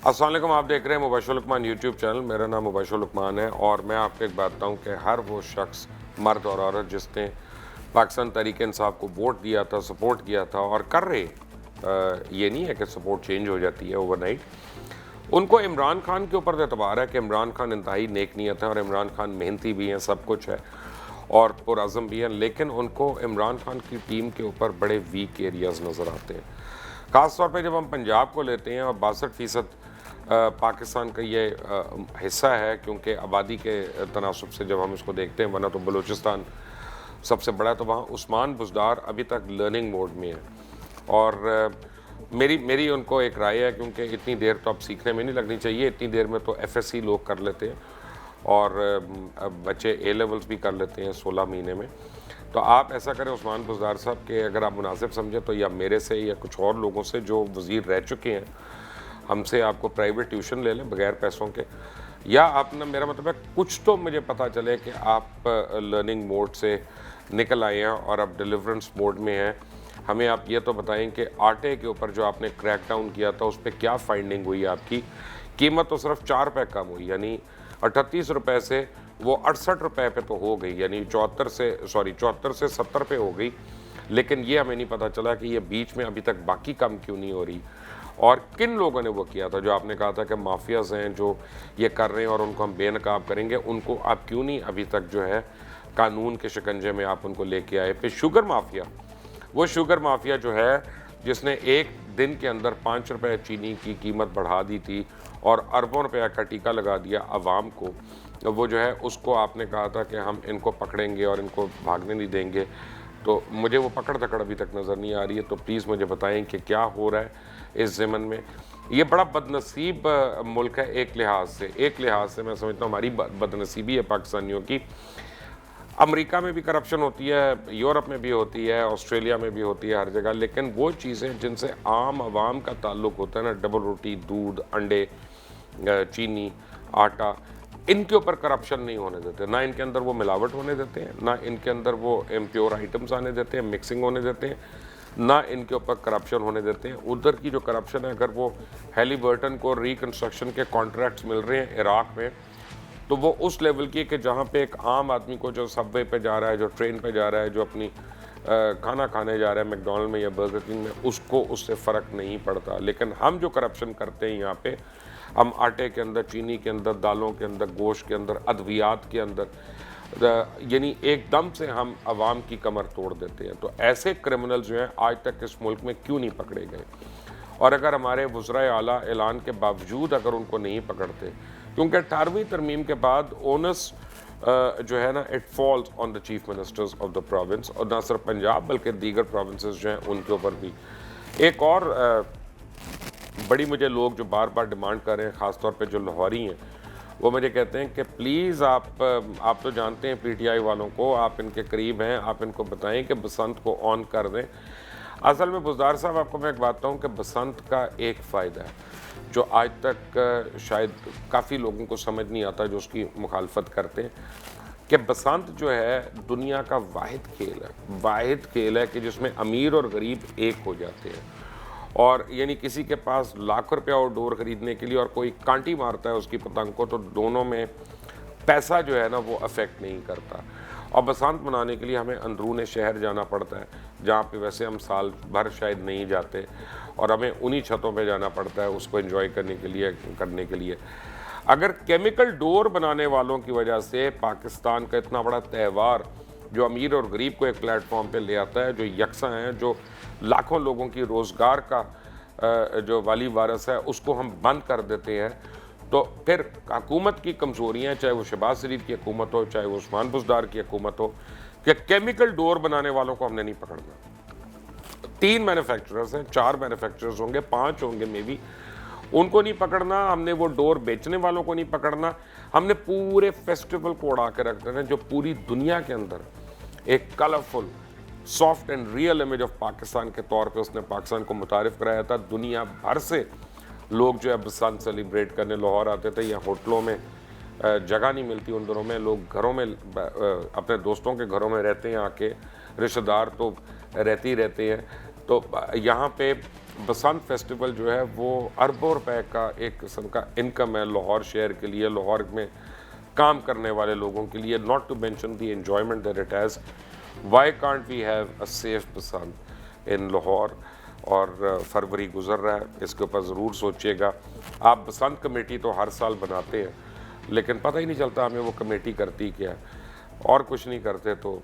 अस्सलाम वालेकुम, आप देख रहे हैं मुबशर लुकमान यूट्यूब चैनल। मेरा नाम मुबशर लुकमान है और मैं आपको एक बात बताऊं कि हर वो शख्स, मर्द और औरत जिसने पाकिस्तान तहरीक इंसाफ को वोट दिया था, सपोर्ट किया था और कर रहे, ये नहीं है कि सपोर्ट चेंज हो जाती है ओवरनाइट, उनको इमरान खान के ऊपर एतबार है कि इमरान खान इंतहाई नेक नीयत है और इमरान खान मेहनती भी हैं, सब कुछ है और पुरअज़म भी हैं, लेकिन उनको इमरान खान की टीम के ऊपर बड़े वीक एरियाज़ नज़र आते हैं। ख़ास तौर पे जब हम पंजाब को लेते हैं और 62% पाकिस्तान का ये हिस्सा है, क्योंकि आबादी के तनासब से जब हम इसको देखते हैं, वरना तो बलूचिस्तान सबसे बड़ा है, तो वहाँ उस्मान बुज़दार अभी तक लर्निंग मोड में है। और मेरी उनको एक राय है, क्योंकि इतनी देर तो अब सीखने में नहीं लगनी चाहिए, इतनी देर में तो एफएससी लोग कर लेते हैं और बच्चे ए लेवल्स भी कर लेते हैं 16 महीने में। तो आप ऐसा करें उस्मान बुज़दार साहब के, अगर आप मुनासिब समझें तो या मेरे से या कुछ और लोगों से जो वज़ीर रह चुके हैं, हमसे आपको प्राइवेट ट्यूशन ले लें बगैर पैसों के, या आप ना, मेरा मतलब है कुछ तो मुझे पता चले कि आप लर्निंग मोड से निकल आए हैं और अब डिलीवरेंस मोड में हैं। हमें आप ये तो बताएं कि आटे के ऊपर जो आपने क्रैक डाउन किया था उस पर क्या फाइंडिंग हुई आपकी। कीमत तो सिर्फ 4 रुपये कम हुई, यानी 38 रुपये से वो 68 रुपये पे तो हो गई, यानी 74 से 70 पे हो गई। लेकिन ये हमें नहीं पता चला कि ये बीच में अभी तक बाकी कम क्यों नहीं हो रही और किन लोगों ने वो किया था। जो आपने कहा था कि माफियाज़ हैं जो ये कर रहे हैं और उनको हम बेनकाब करेंगे, उनको आप क्यों नहीं अभी तक जो है कानून के शिकंजे में आप उनको लेके आए। फिर शुगर माफिया, वो शुगर माफिया जो है जिसने एक दिन के अंदर 5 रुपये चीनी की कीमत बढ़ा दी थी और अरबों रुपया का टीका लगा दिया आवाम को, वो जो है उसको आपने कहा था कि हम इनको पकड़ेंगे और इनको भागने नहीं देंगे। तो मुझे वो पकड़ दकड़ अभी तक नज़र नहीं आ रही है। तो प्लीज़ मुझे बताएं कि क्या हो रहा है इस ज़मन में। ये बड़ा बदनसीब मुल्क है एक लिहाज से मैं समझता हूँ हमारी बदनसीबी है पाकिस्तानियों की। अमेरिका में भी करप्शन होती है, यूरोप में भी होती है, ऑस्ट्रेलिया में भी होती है, हर जगह। लेकिन वो चीज़ें जिनसे आम आवाम का ताल्लुक़ होता है ना, डबल रोटी, दूध, अंडे, चीनी, आटा, इनके ऊपर करप्शन नहीं होने देते। ना इनके अंदर वो मिलावट होने देते हैं, ना इनके अंदर वो इम्प्योर आइटम्स आने देते हैं, मिक्सिंग होने देते हैं, ना इनके ऊपर करप्शन होने देते हैं। उधर की जो करप्शन है, अगर वो हैलीबर्टन को रिकन्स्ट्रक्शन के कॉन्ट्रैक्ट्स मिल रहे हैं इराक़ में, तो वो उस लेवल की है कि जहाँ पे एक आम आदमी को जो सबवे पे जा रहा है, जो ट्रेन पे जा रहा है, जो अपनी खाना खाने जा रहा है मैकडॉनल्ड में या बर्गर किंग में, उसको उससे फ़र्क नहीं पड़ता। लेकिन हम जो करप्शन करते हैं यहाँ पे, हम आटे के अंदर, चीनी के अंदर, दालों के अंदर, गोश्त के अंदर, अद्वियात के अंदर, यानी एकदम से हम आवाम की कमर तोड़ देते हैं। तो ऐसे क्रिमिनल जो हैं आज तक इस मुल्क में क्यों नहीं पकड़े गए? और अगर हमारे वज़राए आला ऐलान के बावजूद अगर उनको नहीं पकड़ते, क्योंकि 18वीं तरमीम के बाद ओनस जो है ना, it falls on the chief ministers of the province, और ना सिर्फ पंजाब बल्कि दीगर प्रोविंसेस जो हैं उनके ऊपर भी। एक और बड़ी मुझे लोग जो बार बार डिमांड कर रहे हैं, ख़ास तौर पे जो लाहौरी हैं, वो मुझे कहते हैं कि प्लीज़ आप तो जानते हैं पीटीआई वालों को, आप इनके करीब हैं, आप इनको बताएं कि बसंत को ऑन कर दें। असल में बुज़दार साहब, आपको मैं एक बात बताऊँ कि बसंत का एक फ़ायदा है जो आज तक शायद काफ़ी लोगों को समझ नहीं आता, जो उसकी मुखालफत करते हैं, कि बसंत जो है दुनिया का वाहिद खेल है कि जिसमें अमीर और गरीब एक हो जाते हैं। और यानी किसी के पास लाख रुपया और डोर ख़रीदने के लिए और कोई कांटी मारता है उसकी पतंग को, तो दोनों में पैसा जो है ना वो अफेक्ट नहीं करता। और बसंत मनाने के लिए हमें अंदरूने शहर जाना पड़ता है, जहाँ पे वैसे हम साल भर शायद नहीं जाते, और हमें उन्हीं छतों पे जाना पड़ता है उसको एंजॉय करने के लिए। अगर केमिकल डोर बनाने वालों की वजह से पाकिस्तान का इतना बड़ा त्यौहार, जो अमीर और गरीब को एक प्लेटफॉर्म पे ले आता है, जो यकसा हैं, जो लाखों लोगों की रोज़गार का जो वाली वारस है, उसको हम बंद कर देते हैं, तो फिर हुकूमत की कमज़ोरियाँ, चाहे वो शहबाज शरीफ की हुकूमत हो, चाहे वो उस्मान बुज़दार की हुकूमत हो, कि केमिकल डोर बनाने वालों को हमने नहीं पकड़ना। 3 मैन्युफैक्चरर्स हैं, 4 मैन्युफैक्चरर्स होंगे, 5 होंगे मे बी, उनको नहीं पकड़ना हमने, वो डोर बेचने वालों को नहीं पकड़ना हमने, पूरे फेस्टिवल को उड़ा के रख देना, जो पूरी दुनिया के अंदर एक colourful, soft and real image of Pakistan के तौर पे उसने पाकिस्तान को मुतारिफ कराया था। दुनिया भर से लोग जो है बसंत सेलिब्रेट करने लाहौर आते थे, या होटलों में जगह नहीं मिलती उन दिनों में, लोग घरों में अपने दोस्तों के घरों में रहते हैं आके, रिश्तेदार तो रहते ही रहते हैं। तो यहाँ पे बसंत फेस्टिवल जो है वो अरबों रुपए का एक किस्म का इनकम है लाहौर शहर के लिए, लाहौर में काम करने वाले लोगों के लिए, not to mention the enjoyment that it has. Why can't we have a safe Basant इन लाहौर। और फरवरी गुजर रहा है, इसके ऊपर ज़रूर सोचिएगा। आप बसंत कमेटी तो हर साल बनाते हैं, लेकिन पता ही नहीं चलता हमें वो कमेटी करती क्या है, और कुछ नहीं करते। तो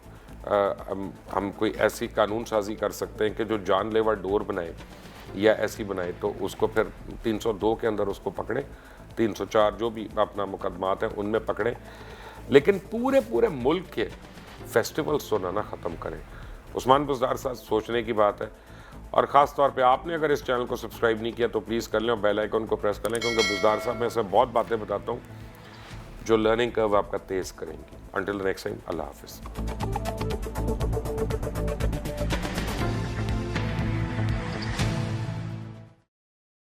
हम कोई ऐसी कानून साजी कर सकते हैं कि जो जानलेवा डोर बनाए या ऐसी बनाए तो उसको फिर 302 के अंदर उसको पकड़ें, 304 जो भी अपना मुकदमात हैं उनमें पकड़ें, लेकिन पूरे पूरे मुल्क के फेस्टिवल्स तो ना ख़त्म करें। उस्मान बुज़दार साहब, सोचने की बात है। और ख़ास तौर पे आपने अगर इस चैनल को सब्सक्राइब नहीं किया तो प्लीज़ कर लें और बेल आइकन को प्रेस कर लें, क्योंकि बुज़दार साहब मैं ऐसे बहुत बातें बताता हूँ जो लर्निंग कर्व आपका तेज़ करेंगी। अंटिल नेक्स्ट टाइम, अल्लाह हाफ़िज़।